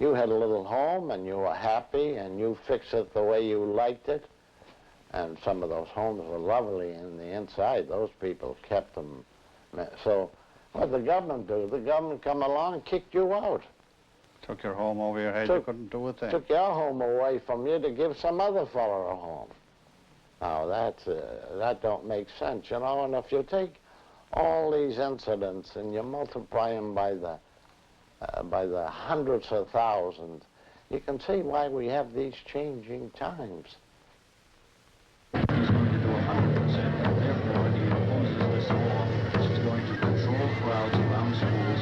You had a little home and you were happy and you fixed it the way you liked it. And some of those homes were lovely in the inside. Those people kept them. So what did the government do? The government come along and kicked you out. Took your home over your head, you couldn't do a thing. Took your home away from you to give some other fellow a home. Now that don't make sense, you know, and if you take all these incidents and you multiply them by the hundreds of thousands, you can see why we have these changing times. He's going to do 100%, and therefore he opposes this law, which is going to control crowds around schools,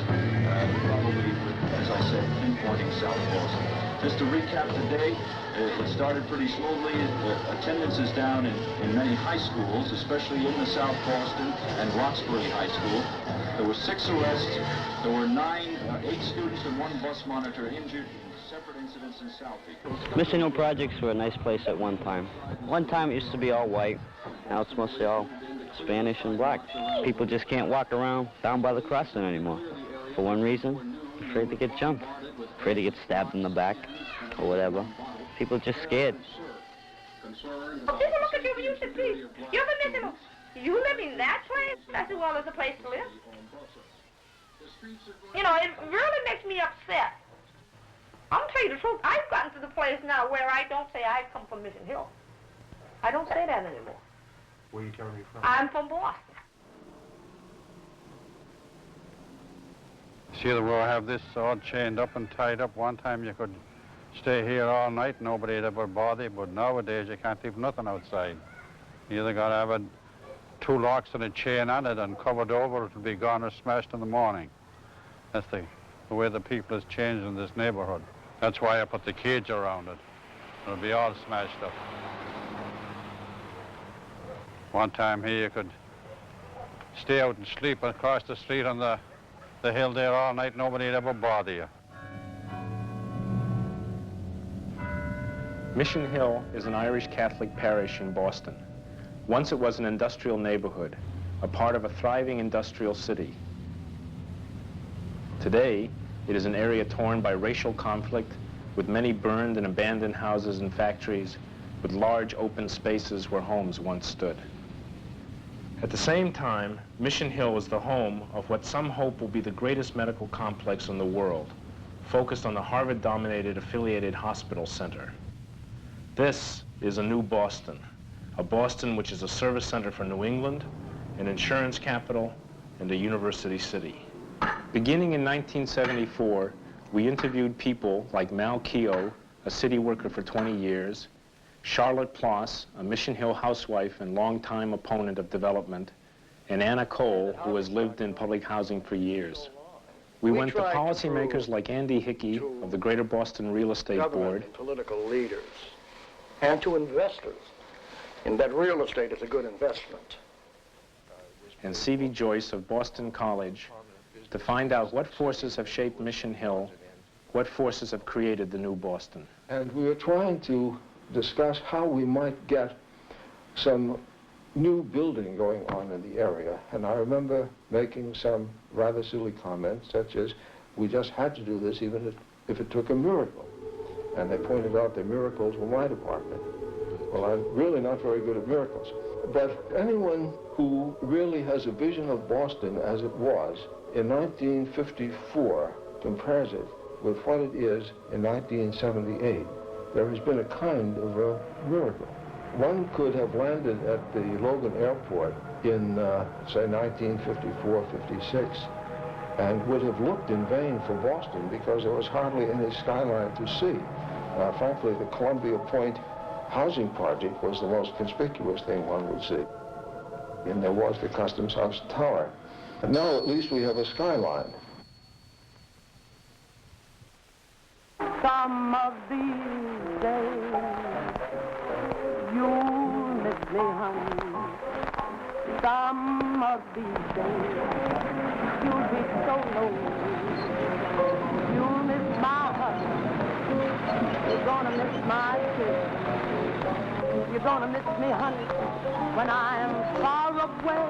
probably with, as I said, pinpointing South Boston. Just to recap the day, it started pretty smoothly. Attendance is down in many high schools, especially in the South Boston and Roxbury High School. There were 6 arrests. There were 8 students and 1 bus monitor injured in separate incidents in Southie. Mission Hill projects were a nice place at one time. One time it used to be all white. Now it's mostly all Spanish and black. People just can't walk around down by the crossing anymore. For one reason, afraid to get jumped, afraid to get stabbed in the back or whatever. People are just scared. People look at you when you should be. You're the miserable. You live in that place? That's well as a place to live. You know, it really makes me upset. I'll tell you the truth. I've gotten to the place now where I don't say I come from Mission Hill. I don't say that anymore. Where are you telling me from? I'm from Boston. See, the world have this all chained up and tied up. One time you could stay here all night, nobody'd ever bother you, but nowadays you can't leave nothing outside. You either gotta have 2 locks and a chain on it and covered over, it'll be gone or smashed in the morning. That's the way the people has changed in this neighborhood. That's why I put the cage around it. It'll be all smashed up. One time here you could stay out and sleep across the street on the hill there all night, nobody'd ever bother you. Mission Hill is an Irish Catholic parish in Boston. Once it was an industrial neighborhood, a part of a thriving industrial city. Today, it is an area torn by racial conflict, with many burned and abandoned houses and factories, with large open spaces where homes once stood. At the same time, Mission Hill is the home of what some hope will be the greatest medical complex in the world, focused on the Harvard-dominated affiliated hospital center. This is a new Boston, a Boston which is a service center for New England, an insurance capital, and a university city. Beginning in 1974, we interviewed people like Mal Keogh, a city worker for 20 years, Charlotte Ploss, a Mission Hill housewife and longtime opponent of development, and Anna Cole, who has lived in public housing for years. We went to policymakers like Andy Hickey of the Greater Boston Real Estate Board, and political leaders, and to investors, in that real estate is a good investment. and C.V. Joyce of Boston College to find out what forces have shaped Mission Hill, what forces have created the new Boston. And we were trying to discuss how we might get some new building going on in the area. And I remember making some rather silly comments, such as, we just had to do this even if it took a miracle. And they pointed out that miracles were my department. Well, I'm really not very good at miracles. But anyone who really has a vision of Boston as it was in 1954 compares it with what it is in 1978. There has been a kind of a miracle. One could have landed at the Logan Airport in, say, 1954, 56, and would have looked in vain for Boston because there was hardly any skyline to see. Frankly, the Columbia Point housing project was the most conspicuous thing one would see. And there was the Customs House Tower. And now at least we have a skyline. Some of these days you'll miss me, honey. Some of these days you'll be so lonely. You'll miss my hug. You're gonna miss my kiss. You're gonna miss me, honey, when I am far away.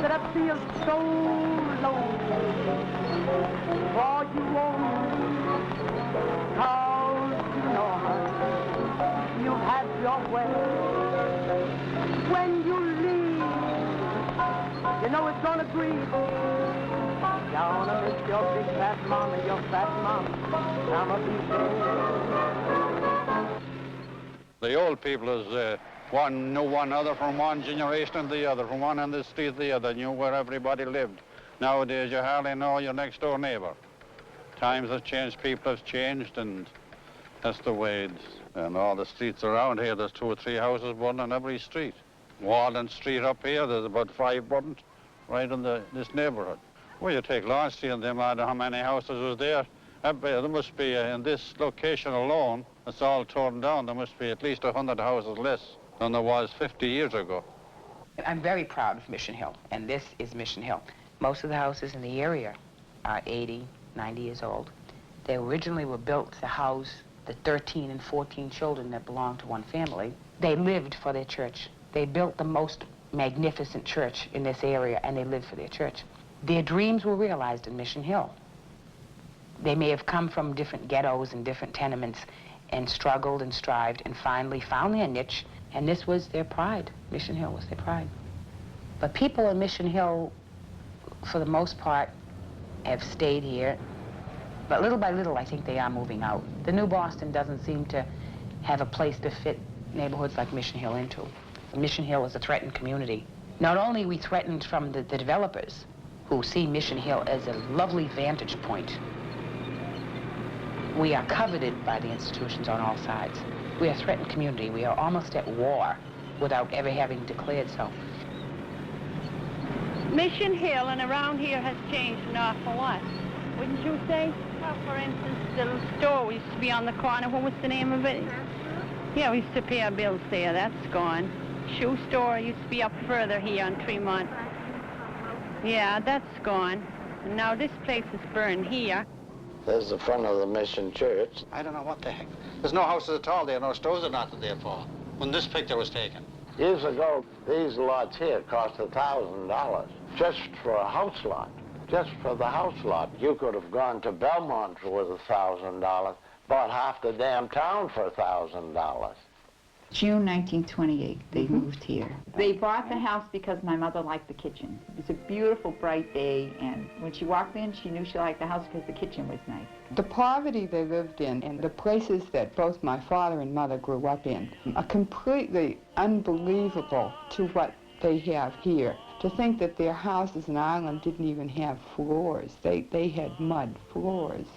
that I feel so lonely for you only. Cause you know, honey, you've had your way. When you leave, you know it's gonna grieve. Gonna miss your big fat mama, your fat mama. I'm a big The old people is one knew one other from one generation to the other, from one end of the street to the other, knew where everybody lived. Nowadays, you hardly know your next door neighbor. Times have changed, people have changed, and that's the way it is. And all the streets around here, there's 2 or 3 houses burned on every street. Walden Street up here, there's about 5 burned right in this neighborhood. Well, you take Lawn Street and no matter how many houses was there, there must be, in this location alone, it's all torn down, there must be at least 100 houses less than there was 50 years ago. I'm very proud of Mission Hill, and this is Mission Hill. Most of the houses in the area are 80, 90 years old. They originally were built to house the 13 and 14 children that belonged to one family. They lived for their church. They built the most magnificent church in this area, and they lived for their church. Their dreams were realized in Mission Hill. They may have come from different ghettos and different tenements and struggled and strived and finally found their niche, and this was their pride. Mission Hill was their pride. But people in Mission Hill, for the most part, have stayed here. But little by little, I think they are moving out. The new Boston doesn't seem to have a place to fit neighborhoods like Mission Hill into. Mission Hill is a threatened community. Not only are we threatened from the developers, who see Mission Hill as a lovely vantage point, we are coveted by the institutions on all sides. We are a threatened community. We are almost at war without ever having declared so. Mission Hill and around here has changed an awful lot, wouldn't you say? Well, for instance, the little store used to be on the corner. What was the name of it? Yeah, we used to pay our bills there. That's gone. Shoe store used to be up further here on Tremont. Yeah, that's gone. And now this place is burned here. There's the front of the Mission Church. I don't know what the heck. There's no houses at all there, no stores or nothing there for, when this picture was taken. Years ago, these lots here cost $1,000 just for a house lot. Just for the house lot. You could have gone to Belmont with $1,000, bought half the damn town for $1,000. June 1928, they moved here. They bought the house because my mother liked the kitchen. It was a beautiful, bright day, and when she walked in, she knew she liked the house because the kitchen was nice. The poverty they lived in and the places that both my father and mother grew up in are completely unbelievable to what they have here. To think that their houses in Ireland didn't even have floors. They had mud floors.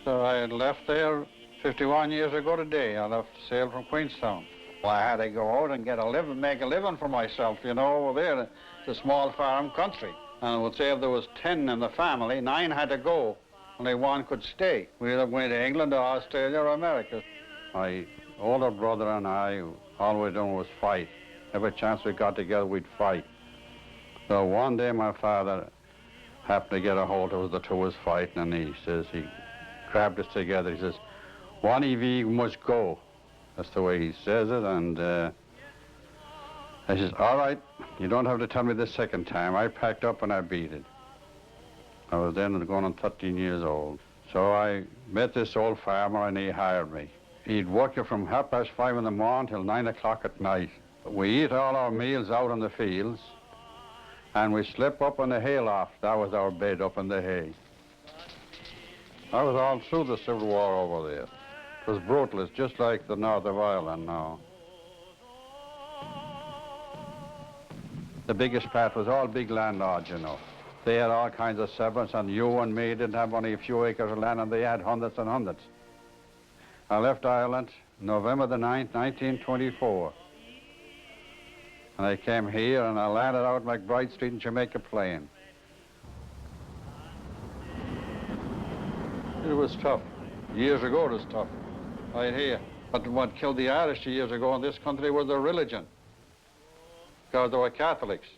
So I had left there 51 years ago today. I left to sail from Queenstown. Well, I had to go out and get a living, make a living for myself, you know, over there. It's a small farm country. And I would say if there was 10 in the family, 9 had to go. Only 1 could stay. We either went to England or Australia or America. My older brother and I, all we done was fight. Every chance we got together, we'd fight. So one day my father happened to get a hold of the 2 was fighting, and he says, he grabbed us together. He says, one of you must go. That's the way he says it, and I says, all right, you don't have to tell me the second time. I packed up and I beat it. I was then going on 13 years old. So I met this old farmer and he hired me. He'd work you from 5:30 in the morning till 9 o'clock at night. We eat all our meals out in the fields, and we slept up in the hayloft. That was our bed up in the hay. I was all through the Civil War over there. It was brutal. It's just like the north of Ireland now. The biggest part was all big landlords, you know. They had all kinds of servants, and you and me didn't have only a few acres of land, and they had hundreds and hundreds. I left Ireland November the 9th, 1924. And I came here, and I landed out McBride Street in Jamaica Plain. It was tough. Years ago, it was tough. Right here. But what killed the Irish years ago in this country was their religion, because they were Catholics.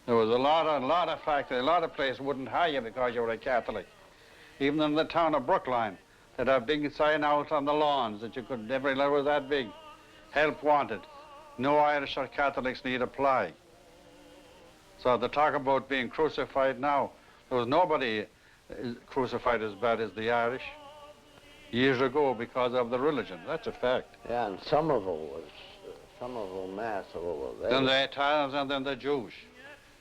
There was a lot of factories, a lot of places wouldn't hire you because you were a Catholic. Even in the town of Brookline, they'd have big sign out on the lawns that you could, every letter was that big. Help wanted. No Irish or Catholics need apply. So the talk about being crucified now, there was nobody crucified as bad as the Irish years ago because of the religion. That's a fact. Yeah, and Somerville, Mass, Then the Italians and then the Jews,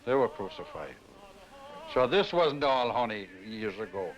they were crucified. So this wasn't all honey years ago.